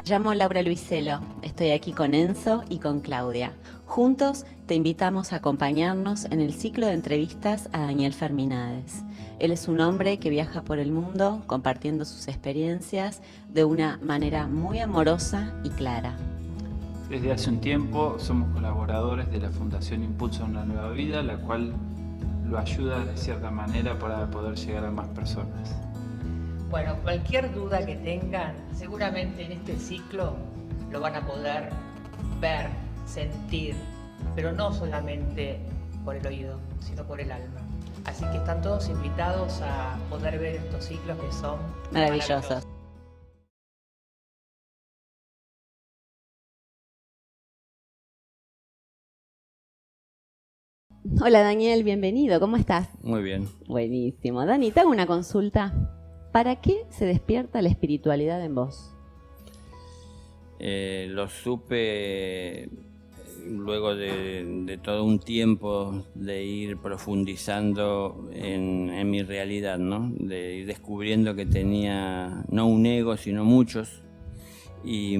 Llamo Laura Luiselo, estoy aquí con Enzo y con Claudia. Juntos te invitamos a acompañarnos en el ciclo de entrevistas a Daniel Ferminades. Él es un hombre que viaja por el mundo compartiendo sus experiencias de una manera muy amorosa y clara. Desde hace un tiempo somos colaboradores de la Fundación Impulsa una Nueva Vida, la cual lo ayuda de cierta manera para poder llegar a más personas. Bueno, cualquier duda que tengan, seguramente en este ciclo lo van a poder ver, sentir, pero no solamente por el oído, sino por el alma. Así que están todos invitados a poder ver estos ciclos que son Maravillosos. Hola Daniel, bienvenido, ¿cómo estás? Muy bien. Buenísimo. Dani, te hago una consulta. ¿Para qué se despierta la espiritualidad en vos? Lo supe luego de todo un tiempo de ir profundizando en mi realidad, ¿no? De ir descubriendo que tenía no un ego, sino muchos. Y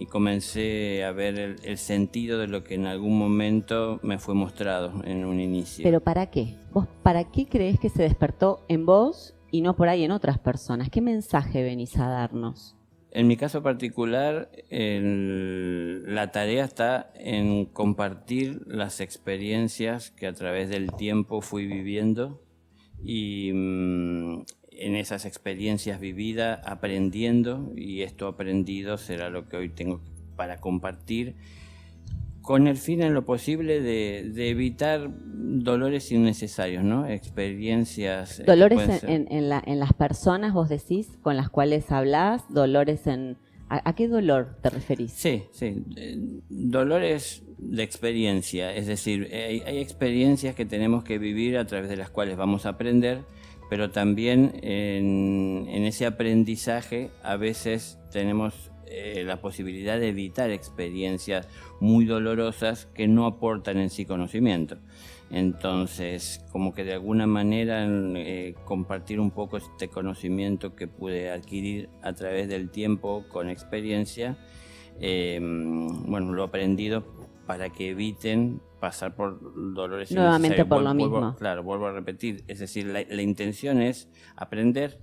comencé a ver el sentido de lo que en algún momento me fue mostrado en un inicio. ¿Pero para qué? ¿Vos para qué creés que se despertó en vos y no por ahí en otras personas? ¿Qué mensaje venís a darnos? En mi caso particular, la tarea está en compartir las experiencias que a través del tiempo fui viviendo y en esas experiencias vividas aprendiendo, y esto aprendido será lo que hoy tengo para compartir, con el fin en lo posible de evitar dolores innecesarios, ¿no? Experiencias... ¿Dolores en las personas, vos decís, con las cuales hablás? ¿Dolores en...? ¿A qué dolor te referís? Sí. Dolores de experiencia, es decir, hay experiencias que tenemos que vivir a través de las cuales vamos a aprender, pero también en ese aprendizaje a veces tenemos la posibilidad de evitar experiencias muy dolorosas que no aportan en sí conocimiento. Entonces, como que de alguna manera compartir un poco este conocimiento que pude adquirir a través del tiempo con experiencia, lo aprendido para que eviten pasar por dolores nuevamente innecesarios. Por lo mismo. Claro, vuelvo a repetir, es decir, la intención es aprender,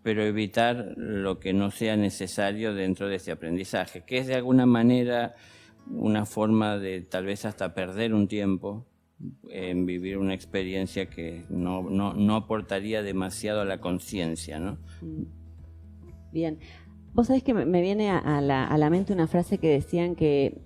pero evitar lo que no sea necesario dentro de ese aprendizaje, que es de alguna manera una forma de tal vez hasta perder un tiempo en vivir una experiencia que no aportaría demasiado a la conciencia, ¿no? Bien. Vos sabés que me viene a la mente una frase que decían que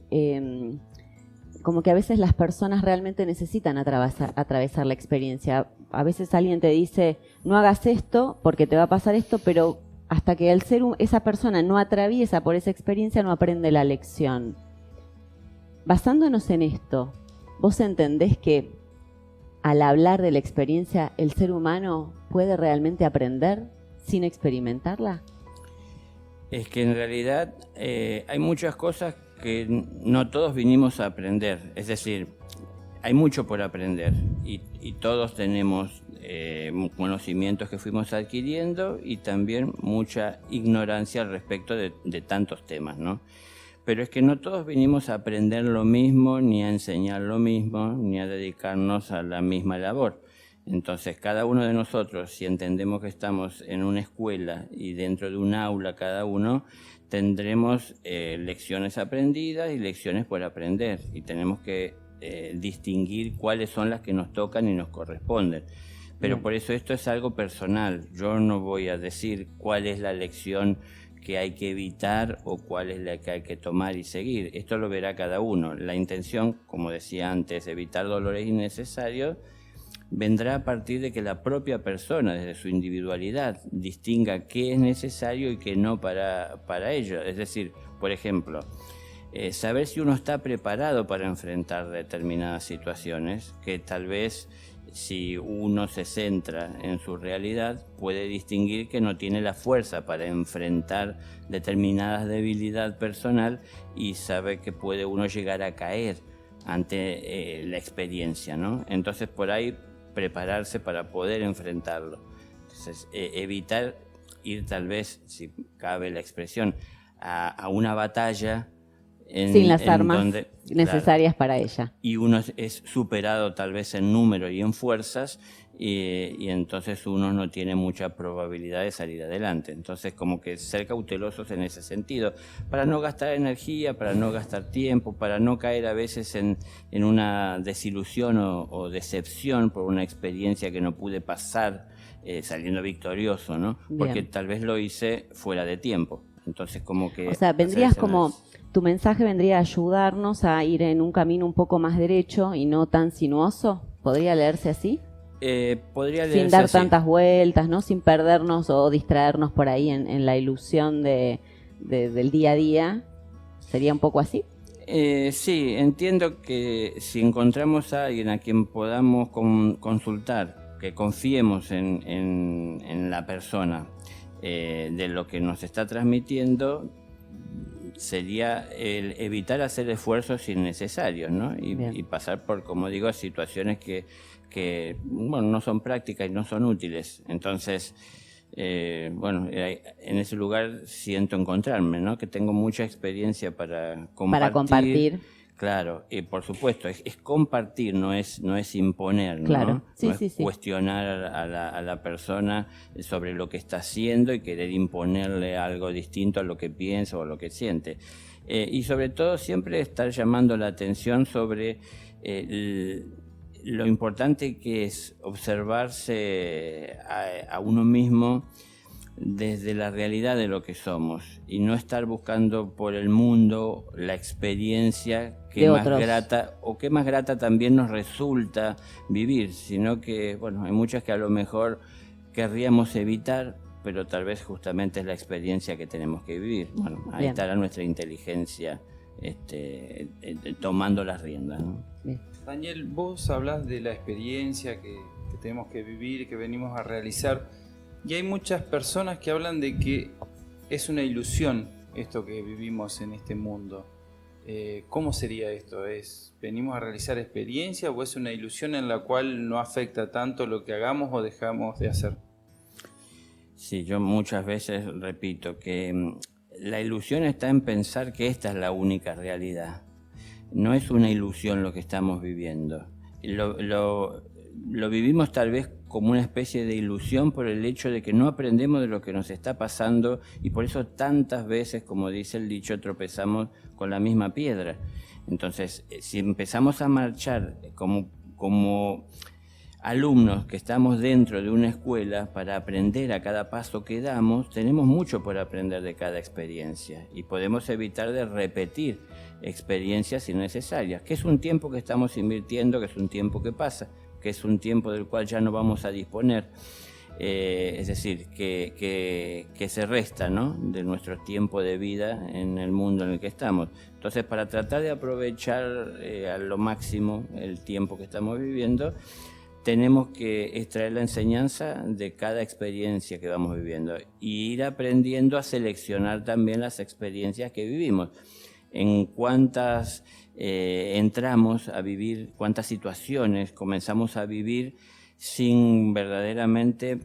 como que a veces las personas realmente necesitan atravesar la experiencia. A veces alguien te dice, no hagas esto porque te va a pasar esto, pero hasta que esa persona no atraviesa por esa experiencia no aprende la lección. Basándonos en esto, ¿vos entendés que al hablar de la experiencia el ser humano puede realmente aprender sin experimentarla? Es que en realidad hay muchas cosas que no todos vinimos a aprender, es decir, hay mucho por aprender y todos tenemos conocimientos que fuimos adquiriendo y también mucha ignorancia al respecto de tantos temas, ¿no? Pero es que no todos vinimos a aprender lo mismo, ni a enseñar lo mismo, ni a dedicarnos a la misma labor. Entonces, cada uno de nosotros, si entendemos que estamos en una escuela y dentro de un aula cada uno, tendremos lecciones aprendidas y lecciones por aprender. Y tenemos que distinguir cuáles son las que nos tocan y nos corresponden. Pero por eso esto es algo personal. Yo no voy a decir cuál es la lección que hay que evitar o cuál es la que hay que tomar y seguir. Esto lo verá cada uno. La intención, como decía antes, evitar dolores innecesarios, vendrá a partir de que la propia persona, desde su individualidad, distinga qué es necesario y qué no para ello. Es decir, por ejemplo, saber si uno está preparado para enfrentar determinadas situaciones, que tal vez si uno se centra en su realidad, puede distinguir que no tiene la fuerza para enfrentar determinadas debilidades personal y sabe que puede uno llegar a caer ante la experiencia, ¿no? Entonces, por ahí prepararse para poder enfrentarlo. Entonces, evitar ir tal vez, si cabe la expresión, a una batalla sin las armas donde, necesarias para ella. Y uno es superado tal vez en número y en fuerzas, y entonces uno no tiene mucha probabilidad de salir adelante. Entonces como que ser cautelosos en ese sentido, para no gastar energía, para no gastar tiempo, para no caer a veces en una desilusión o decepción por una experiencia que no pude pasar saliendo victorioso, ¿no? Porque Bien. tal vez lo hice fuera de tiempo. Entonces como que... O sea, vendrías como... ¿Tu mensaje vendría a ayudarnos a ir en un camino un poco más derecho y no tan sinuoso? ¿Podría leerse así? Podría leerse sin dar así. tantas vueltas, ¿no? Sin perdernos o distraernos por ahí en la ilusión del día a día. ¿Sería un poco así? Sí, entiendo que si encontramos a alguien a quien podamos consultar, que confiemos en la persona de lo que nos está transmitiendo, sería el evitar hacer esfuerzos innecesarios, ¿no? Y pasar por, como digo, situaciones que bueno, no son prácticas y no son útiles. Entonces, bueno, en ese lugar siento encontrarme, ¿no? Que tengo mucha experiencia para compartir. Para compartir. Claro, y por supuesto, es compartir, no es imponer, ¿no? Claro, sí, no es sí, sí. cuestionar a la persona sobre lo que está haciendo y querer imponerle algo distinto a lo que piensa o a lo que siente. Y sobre todo siempre estar llamando la atención sobre lo importante que es observarse a uno mismo desde la realidad de lo que somos y no estar buscando por el mundo la experiencia que más grata o que más grata también nos resulta vivir, sino que, bueno, hay muchas que a lo mejor querríamos evitar, pero tal vez justamente es la experiencia que tenemos que vivir. Bueno, ahí Bien. estará nuestra inteligencia tomando las riendas, ¿no? Bien. Daniel, vos hablas de la experiencia que tenemos que vivir y que venimos a realizar. Y hay muchas personas que hablan de que es una ilusión esto que vivimos en este mundo. ¿Cómo sería esto? ¿Venimos a realizar experiencia o es una ilusión en la cual no afecta tanto lo que hagamos o dejamos de hacer? Sí, yo muchas veces repito que la ilusión está en pensar que esta es la única realidad. No es una ilusión lo que estamos viviendo. Lo vivimos tal vez como una especie de ilusión por el hecho de que no aprendemos de lo que nos está pasando y por eso tantas veces, como dice el dicho, tropezamos con la misma piedra. Entonces, si empezamos a marchar como alumnos que estamos dentro de una escuela para aprender a cada paso que damos, tenemos mucho por aprender de cada experiencia y podemos evitar de repetir experiencias innecesarias, que es un tiempo que estamos invirtiendo, que es un tiempo que pasa, que es un tiempo del cual ya no vamos a disponer, es decir, que se resta, ¿no?, de nuestro tiempo de vida en el mundo en el que estamos. Entonces, para tratar de aprovechar a lo máximo el tiempo que estamos viviendo, tenemos que extraer la enseñanza de cada experiencia que vamos viviendo y ir aprendiendo a seleccionar también las experiencias que vivimos. En cuántas entramos a vivir, cuántas situaciones comenzamos a vivir sin verdaderamente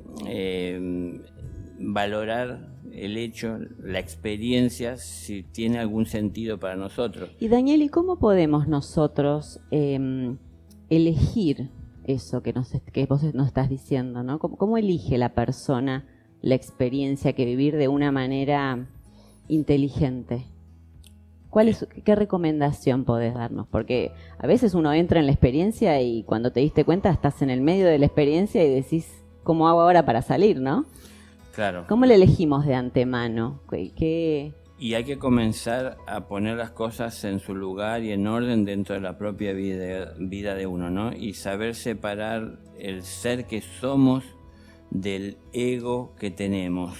valorar el hecho, la experiencia, si tiene algún sentido para nosotros. Y Daniel, ¿y cómo podemos nosotros elegir eso que vos nos estás diciendo, ¿no? ¿Cómo elige la persona la experiencia que vivir de una manera inteligente? ¿Qué recomendación podés darnos? Porque a veces uno entra en la experiencia y cuando te diste cuenta estás en el medio de la experiencia y decís, ¿cómo hago ahora para salir, no? Claro. ¿Cómo le elegimos de antemano? Y hay que comenzar a poner las cosas en su lugar y en orden dentro de la propia vida de uno, ¿no? Y saber separar el ser que somos del ego que tenemos.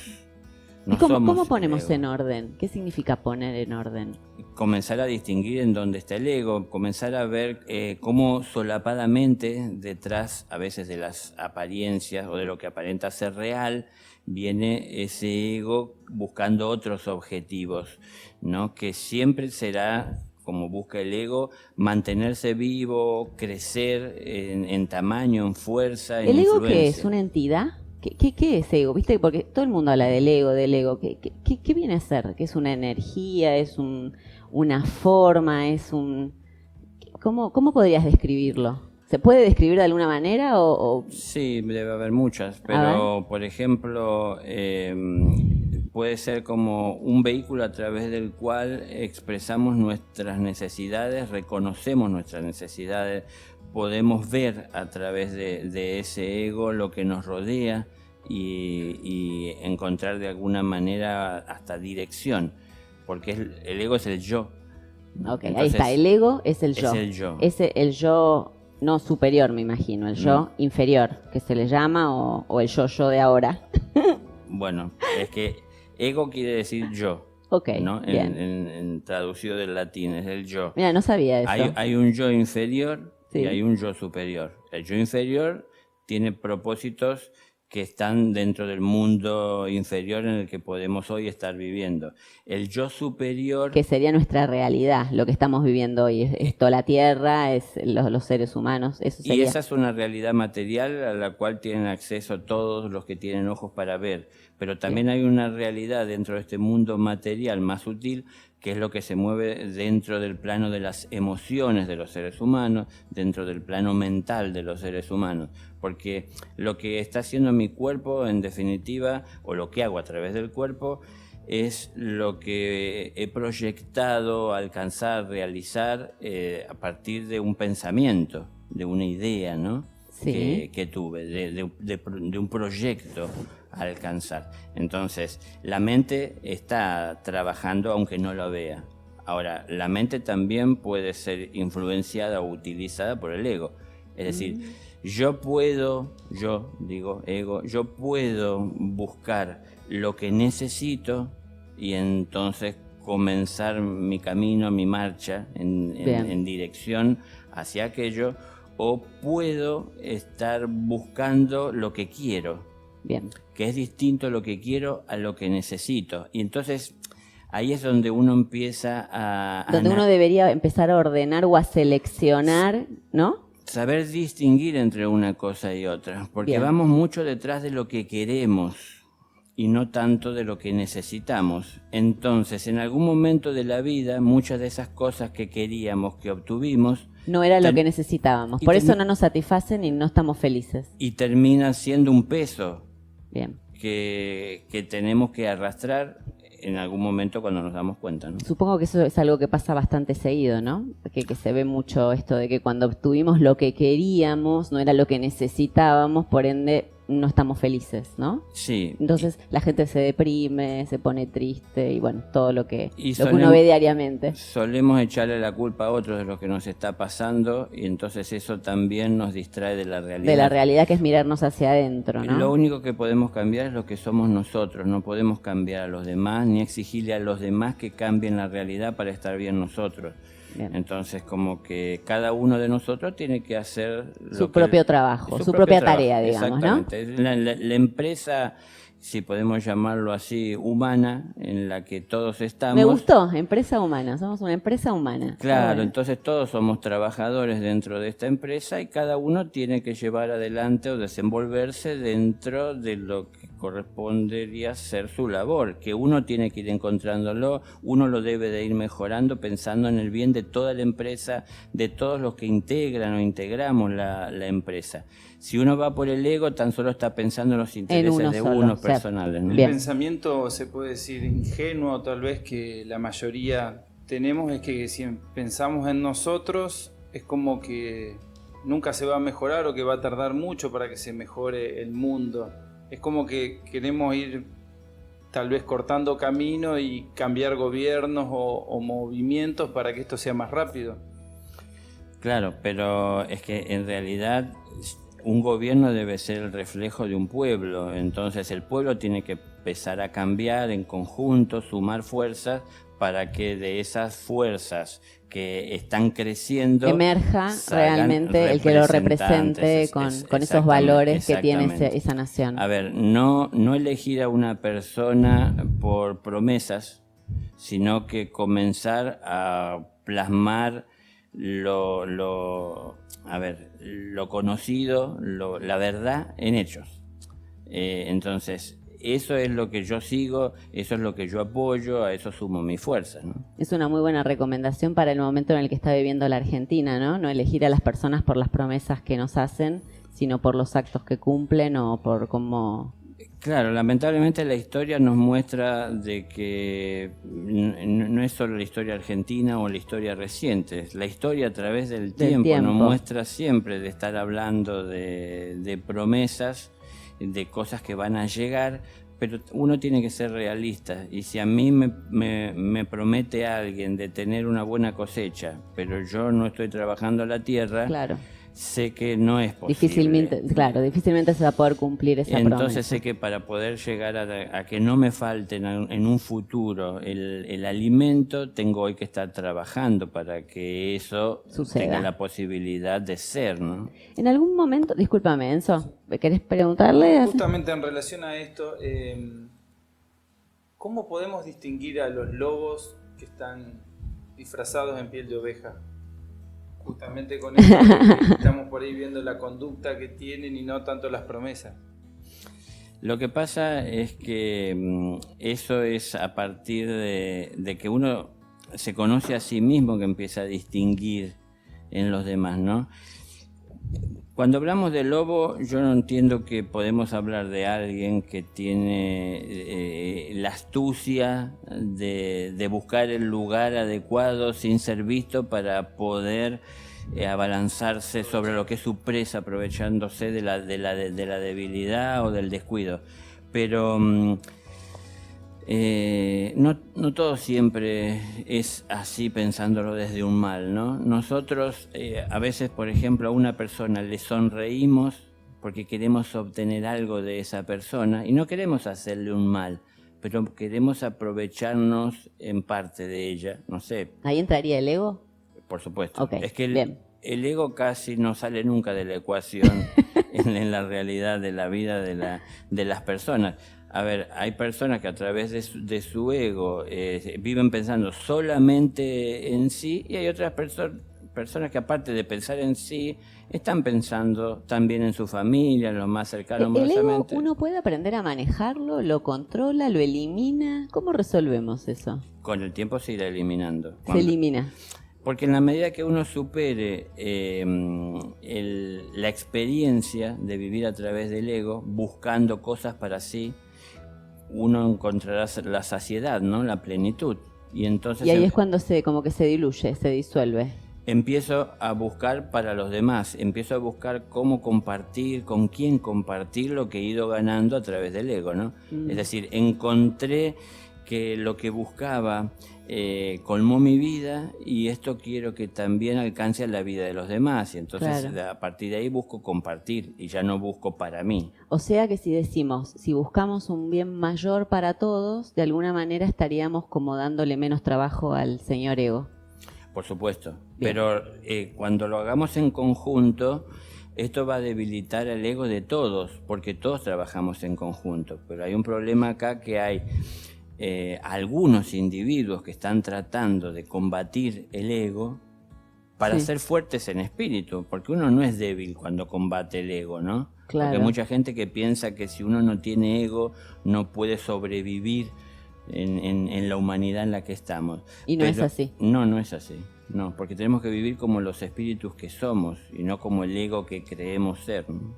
¿Y cómo ponemos en orden? ¿Qué significa poner en orden? Comenzar a distinguir en dónde está el ego, comenzar a ver cómo solapadamente detrás a veces de las apariencias o de lo que aparenta ser real viene ese ego buscando otros objetivos, ¿no? Que siempre será, como busca el ego, mantenerse vivo, crecer en tamaño, en fuerza, en ¿El ego influencia. qué es? ¿Una entidad? ¿Qué es ego? ¿Viste? Porque todo el mundo habla del ego, del ego. ¿Qué viene a ser? ¿Que es una energía? ¿Es una forma? ¿Es un...? ¿Cómo podrías describirlo? ¿Se puede describir de alguna manera o...? Sí, debe haber muchas, pero por ejemplo, puede ser como un vehículo a través del cual expresamos nuestras necesidades, reconocemos nuestras necesidades, podemos ver a través de ese ego lo que nos rodea y encontrar de alguna manera hasta dirección, porque el ego es el yo. Ok, Entonces, ahí está, el ego es el yo. Es el yo. Es el yo no superior, me imagino, el yo inferior, que se le llama, o el yo de ahora. Bueno, es que ego quiere decir yo. Ok, ¿no? bien. En traducido del latín, es el yo. Mira, no sabía eso. Hay un yo inferior Sí. y hay un yo superior. El yo inferior tiene propósitos que están dentro del mundo inferior en el que podemos hoy estar viviendo. El yo superior... Que sería nuestra realidad, lo que estamos viviendo hoy. Es toda la Tierra, es los seres humanos. Eso sería. Y esa es una realidad material a la cual tienen acceso todos los que tienen ojos para ver. Pero también hay una realidad dentro de este mundo material más sutil, que es lo que se mueve dentro del plano de las emociones de los seres humanos, dentro del plano mental de los seres humanos. Porque lo que está haciendo mi cuerpo, en definitiva, o lo que hago a través del cuerpo, es lo que he proyectado, alcanzar, realizar a partir de un pensamiento, de una idea, ¿no? Sí. Que tuve, de un proyecto a alcanzar. Entonces, la mente está trabajando aunque no lo vea. Ahora, la mente también puede ser influenciada o utilizada por el ego. Es decir, yo puedo buscar lo que necesito y entonces comenzar mi camino, mi marcha en dirección hacia aquello, o puedo estar buscando lo que quiero. Bien. Que es distinto lo que quiero a lo que necesito. Y entonces ahí es donde uno empieza a... Donde uno debería empezar a ordenar o a seleccionar, ¿no? Saber distinguir entre una cosa y otra. Porque Bien. vamos mucho detrás de lo que queremos y no tanto de lo que necesitamos. Entonces, en algún momento de la vida, muchas de esas cosas que queríamos, que obtuvimos... No era lo que necesitábamos. Por eso no nos satisfacen y no estamos felices. Y termina siendo un peso. Bien. Que tenemos que arrastrar en algún momento cuando nos damos cuenta, ¿no? Supongo que eso es algo que pasa bastante seguido, ¿no? Que se ve mucho esto de que cuando obtuvimos lo que queríamos, no era lo que necesitábamos, por ende no estamos felices, ¿no? Sí. Entonces la gente se deprime, se pone triste y bueno, todo lo que solemos, uno ve diariamente. Solemos echarle la culpa a otros de lo que nos está pasando y entonces eso también nos distrae de la realidad. De la realidad, que es mirarnos hacia adentro, ¿no? Lo único que podemos cambiar es lo que somos nosotros, no podemos cambiar a los demás ni exigirle a los demás que cambien la realidad para estar bien nosotros. Bien. Entonces, como que cada uno de nosotros tiene que hacer su propio trabajo, su propia tarea, digamos, ¿no? La empresa, si podemos llamarlo así, humana, en la que todos estamos. Me gustó, empresa humana, somos una empresa humana. Claro, bueno. Entonces todos somos trabajadores dentro de esta empresa y cada uno tiene que llevar adelante o desenvolverse dentro de lo que correspondería ser su labor, que uno tiene que ir encontrándolo, uno lo debe de ir mejorando pensando en el bien de toda la empresa, de todos los que integran o integramos la empresa. Si uno va por el ego, tan solo está pensando en los intereses de uno personales, ¿no? El pensamiento, se puede decir, ingenuo tal vez, que la mayoría tenemos, es que si pensamos en nosotros, es como que nunca se va a mejorar o que va a tardar mucho para que se mejore el mundo. Es como que queremos ir tal vez cortando camino y cambiar gobiernos o movimientos para que esto sea más rápido. Claro, pero es que en realidad un gobierno debe ser el reflejo de un pueblo, entonces el pueblo tiene que empezar a cambiar en conjunto, sumar fuerzas para que de esas fuerzas que están creciendo emerja realmente el que lo represente con esos valores que tiene esa nación. A ver, no elegir a una persona por promesas, sino que comenzar a plasmar lo conocido, la verdad en hechos. Entonces, eso es lo que yo sigo, eso es lo que yo apoyo, a eso sumo mi fuerza, ¿no? Es una muy buena recomendación para el momento en el que está viviendo la Argentina, ¿no? No elegir a las personas por las promesas que nos hacen, sino por los actos que cumplen o por cómo... Claro, lamentablemente la historia nos muestra de que no es solo la historia argentina o la historia reciente, la historia a través del tiempo nos muestra siempre de estar hablando de promesas, de cosas que van a llegar, pero uno tiene que ser realista, y si a mí me promete alguien de tener una buena cosecha, pero yo no estoy trabajando la tierra, claro, sé que no es posible. Difícilmente se va a poder cumplir esa promesa. Entonces sé que para poder llegar a que no me falte en un futuro el alimento, tengo hoy que estar trabajando para que eso suceda, tenga la posibilidad de ser, ¿no? En algún momento, discúlpame, Enzo, ¿querés preguntarle? Justamente en relación a esto, ¿cómo podemos distinguir a los lobos que están disfrazados en piel de oveja? Justamente con esto estamos por ahí viendo la conducta que tienen y no tanto las promesas. Lo que pasa es que eso es a partir de que uno se conoce a sí mismo, que empieza a distinguir en los demás, ¿no? Cuando hablamos de lobo, yo no entiendo que podemos hablar de alguien que tiene la astucia de buscar el lugar adecuado sin ser visto para poder abalanzarse sobre lo que es su presa, aprovechándose de la debilidad o del descuido. Pero no todo siempre es así, pensándolo desde un mal, ¿no? Nosotros a veces, por ejemplo, a una persona le sonreímos porque queremos obtener algo de esa persona y no queremos hacerle un mal, pero queremos aprovecharnos en parte de ella, no sé. ¿Ahí entraría el ego? Por supuesto. Okay, es que el ego casi no sale nunca de la ecuación en la realidad de la vida de las personas. A ver, hay personas que a través de su ego viven pensando solamente en sí, y hay otras personas que aparte de pensar en sí, están pensando también en su familia, en lo más cercano. ¿El ego uno puede aprender a manejarlo? ¿Lo controla? ¿Lo elimina? ¿Cómo resolvemos eso? Con el tiempo se irá eliminando. Se elimina. Porque en la medida que uno supere la experiencia de vivir a través del ego, buscando cosas para sí, uno encontrará la saciedad, ¿no? La plenitud. Y entonces ahí es cuando como que se diluye, se disuelve. Empiezo a buscar para los demás, empiezo a buscar cómo compartir, con quién compartir lo que he ido ganando a través del ego, ¿no? Es decir, encontré que lo que buscaba colmó mi vida y esto quiero que también alcance a la vida de los demás, y entonces a partir de ahí busco compartir y ya no busco para mí. O sea que si buscamos un bien mayor para todos, de alguna manera estaríamos como dándole menos trabajo al señor ego. Por supuesto, bien. Pero cuando lo hagamos en conjunto, esto va a debilitar el ego de todos, porque todos trabajamos en conjunto, pero hay un problema acá, que hay algunos individuos que están tratando de combatir el ego para ser fuertes en espíritu, porque uno no es débil cuando combate el ego, ¿no? Claro. Porque hay mucha gente que piensa que si uno no tiene ego no puede sobrevivir en la humanidad en la que estamos. Y no es así. No es así. No, porque tenemos que vivir como los espíritus que somos y no como el ego que creemos ser, ¿no?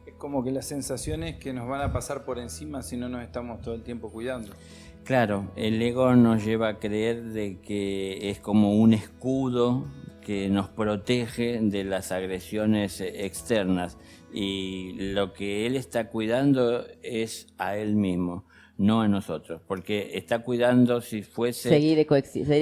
Es como que las sensaciones que nos van a pasar por encima si no nos estamos todo el tiempo cuidando. Claro, el ego nos lleva a creer de que es como un escudo que nos protege de las agresiones externas, y lo que él está cuidando es a él mismo, no a nosotros, porque está cuidando, si fuese... Seguir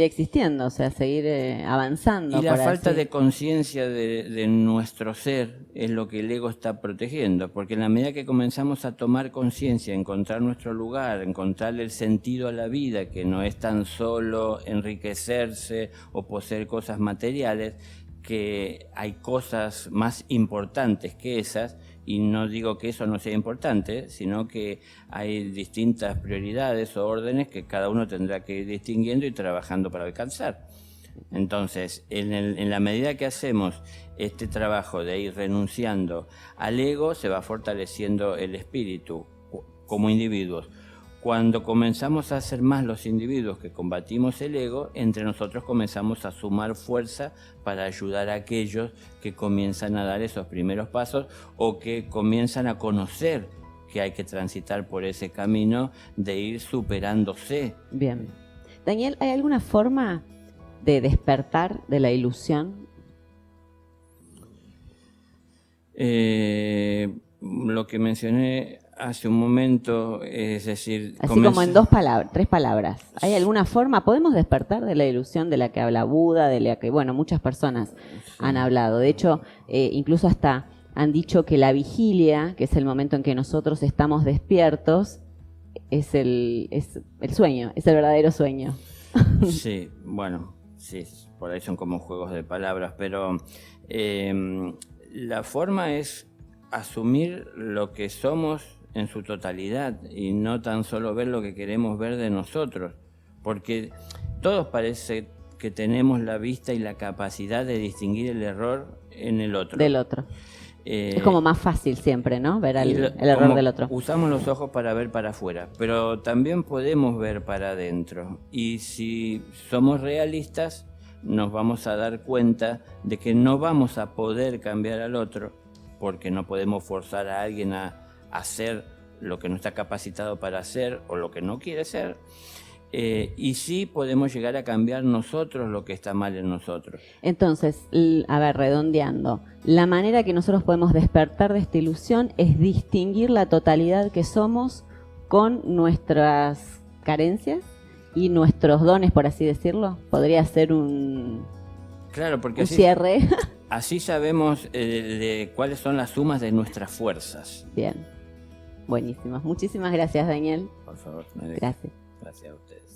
existiendo, o sea, seguir avanzando. Y la falta de conciencia de nuestro ser es lo que el ego está protegiendo, porque en la medida que comenzamos a tomar conciencia, encontrar nuestro lugar, encontrarle el sentido a la vida, que no es tan solo enriquecerse o poseer cosas materiales, que hay cosas más importantes que esas, y no digo que eso no sea importante, sino que hay distintas prioridades o órdenes que cada uno tendrá que ir distinguiendo y trabajando para alcanzar. Entonces, en la medida que hacemos este trabajo de ir renunciando al ego, se va fortaleciendo el espíritu como individuos. Cuando comenzamos a ser más los individuos que combatimos el ego, entre nosotros comenzamos a sumar fuerza para ayudar a aquellos que comienzan a dar esos primeros pasos o que comienzan a conocer que hay que transitar por ese camino de ir superándose. Bien. Daniel, ¿hay alguna forma de despertar de la ilusión? Lo que mencioné hace un momento, es decir... Así como en tres palabras. ¿Hay alguna forma? ¿Podemos despertar de la ilusión de la que habla Buda, de la que, bueno, muchas personas han hablado? De hecho, incluso hasta han dicho que la vigilia, que es el momento en que nosotros estamos despiertos, es el sueño, es el verdadero sueño. Sí, bueno, sí, por ahí son como juegos de palabras, pero la forma es asumir lo que somos en su totalidad y no tan solo ver lo que queremos ver de nosotros, porque todos parece que tenemos la vista y la capacidad de distinguir el error en el otro. Del otro. Es como más fácil siempre, ¿no? Ver el error del otro. Usamos los ojos para ver para afuera, pero también podemos ver para adentro. Y si somos realistas, nos vamos a dar cuenta de que no vamos a poder cambiar al otro, porque no podemos forzar a alguien a hacer lo que no está capacitado para hacer o lo que no quiere ser. Y sí podemos llegar a cambiar nosotros lo que está mal en nosotros. Entonces, a ver, redondeando, la manera que nosotros podemos despertar de esta ilusión es distinguir la totalidad que somos con nuestras carencias y nuestros dones, por así decirlo. Podría ser un cierre. Así sabemos de cuáles son las sumas de nuestras fuerzas. Bien, buenísimo. Muchísimas gracias, Daniel. Por favor. Gracias. Gracias a ustedes.